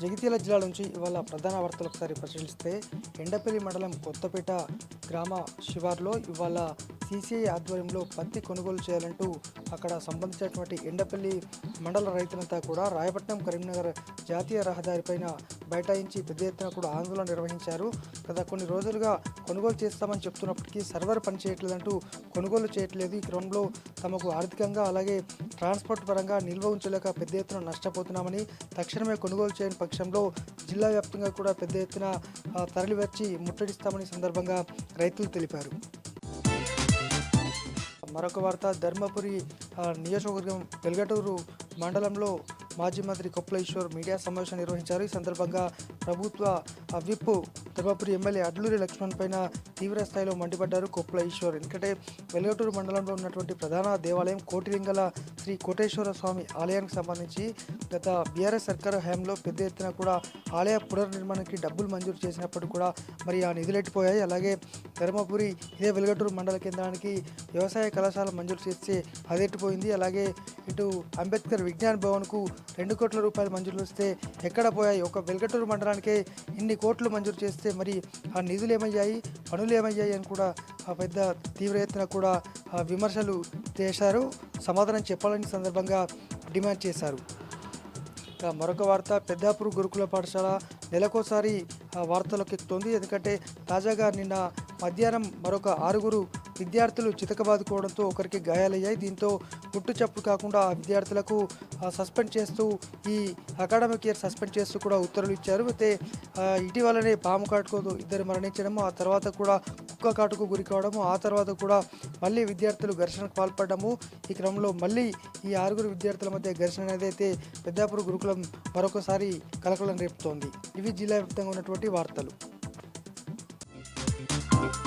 జగిత్యాల జిల్లా నుంచి ఇవాళ ప్రధాన వార్తలు ఒకసారి పరిశీలిస్తే ఎండపల్లి మండలం కొత్తపేట గ్రామ శివార్లో ఇవాళ సీసీఐ ఆధ్వర్యంలో పత్తి కొనుగోలు చేయాలంటూ అక్కడ సంబంధించినటువంటి ఎండపల్లి మండల రైతులంతా కూడా రాయపట్నం కరీంనగర్ జాతీయ రహదారిపైన బైఠాయించి పెద్ద ఎత్తున కూడా ఆందోళన నిర్వహించారు. గత కొన్ని రోజులుగా కొనుగోలు చేస్తామని చెప్తున్నప్పటికీ సర్వర్ పనిచేయట్లేదంటూ కొనుగోలు చేయట్లేదు. ఈ క్రమంలో తమకు ఆర్థికంగా అలాగే ట్రాన్స్పోర్ట్ పరంగా నిల్వ ఉంచలేక పెద్ద ఎత్తున నష్టపోతున్నామని, తక్షణమే కొనుగోలు చేయని పక్షంలో జిల్లా వ్యాప్తంగా కూడా పెద్ద ఎత్తున తరలివచ్చి ముట్టడిస్తామని సందర్భంగా రైతులు తెలిపారు. మరొక వార్త, ధర్మపురి నియోజకవర్గం వెల్గటూరు మండలంలో మాజీ మంత్రి కొప్పుల ఈశ్వర్ మీడియా సమావేశం నిర్వహించారు. ఈ సందర్భంగా ప్రభుత్వ విప్ ధర్మపురి ఎమ్మెల్యే అడ్లూరి లక్ష్మణ్ పైన తీవ్ర స్థాయిలో మండిపడ్డారు కొప్పుల ఈశ్వర్. ఎందుకంటే వెల్గటూరు మండలంలో ఉన్నటువంటి ప్రధాన దేవాలయం కోటిలింగల శ్రీ కోటేశ్వర స్వామి ఆలయానికి సంబంధించి గత బీఆర్ఎస్ సర్కారు హయాంలో పెద్ద ఎత్తున కూడా ఆలయ పునర్నిర్మాణానికి డబ్బులు మంజూరు చేసినప్పుడు కూడా మరి ఆ నిధులెట్టిపోయాయి. అలాగే ధర్మపురి ఇదే వెల్గటూరు మండల కేంద్రానికి వ్యవసాయ కళాశాల మంజూరు చేస్తే అదెట్టిపోయింది. అలాగే ఇటు అంబేద్కర్ విజ్ఞాన్ భవన్కు 2 కోట్ల రూపాయలు మంజూరు చేస్తే ఎక్కడ పోయాయి? ఒక వెల్గటూరు మండలానికే ఇన్ని కోట్లు మంజూరు చేస్తే మరి ఆ నిధులు ఏమయ్యాయి, పనులు ఏమయ్యాయి అని కూడా పెద్ద తీవ్ర ఎత్తున కూడా విమర్శలు చేశారు. సమాధానం చెప్పాలని సందర్భంగా డిమాండ్ చేశారు. మరొక వార్త, పెద్దాపూర్ గురుకుల పాఠశాల నెలకోసారి వార్తలకు ఎక్కుతోంది. ఎందుకంటే తాజాగా నిన్న మధ్యాహ్నం మరొక 6 విద్యార్థులు చితకబాదుకోవడంతో ఒకరికి గాయాలయ్యాయి. దీంతో గుట్టు చప్పుడు కాకుండా ఆ విద్యార్థులకు సస్పెండ్ చేస్తూ ఈ అకాడమిక్ ఇయర్ సస్పెండ్ చేస్తూ కూడా ఉత్తర్వులు ఇచ్చారు. అయితే ఇటీవలనే పాము కాటుకు 2 మరణించడము, ఆ తర్వాత కూడా కుక్క కాటుకు గురి కావడము, ఆ తర్వాత కూడా మళ్ళీ విద్యార్థులు ఘర్షణకు పాల్పడము, ఈ క్రమంలో మళ్ళీ ఈ 6 విద్యార్థుల మధ్య ఘర్షణ అనేది అయితే పెద్దాపూర్ గురుకులం మరొకసారి కలకలం రేపుతోంది. ఇవి జిల్లా వ్యాప్తంగా ఉన్నటువంటి వార్తలు.